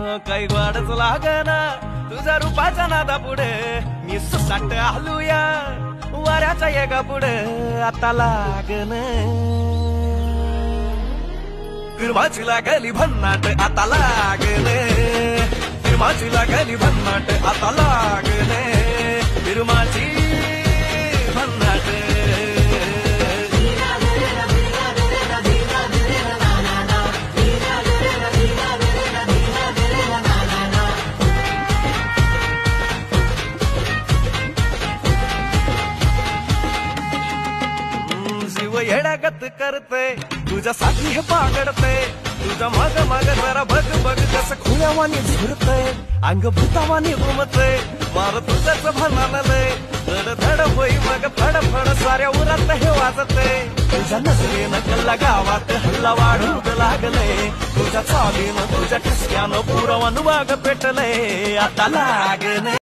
काही वाढच लागना तुझ्या रूपाच्या नादा पुढे मी सुसाट आलूया वाऱ्याच्या येगा पुढे आता लागन फिरमाची लागली भन्नाट आता लागले फिरमाची लागली भन्नाट आता लागले फिरमाची भन्नाट जीव येडागत करते तुझ्यासाठी हे पागडते तुझ्या माग माग जरा बघ बघ कसं खुल्यावानी झुरते अंग भूतावानी घुमते मार तुझ्याच भानानले धड धड होई मग फड फड साऱ्या उरात हे वाजते तुझ्या नजरेनं कल्ला गावात हल्ला वाढूक लागले तुझ्या चालीनं तुझ्या ठसक्यानं पुरवण वाग पेटले आता लागणे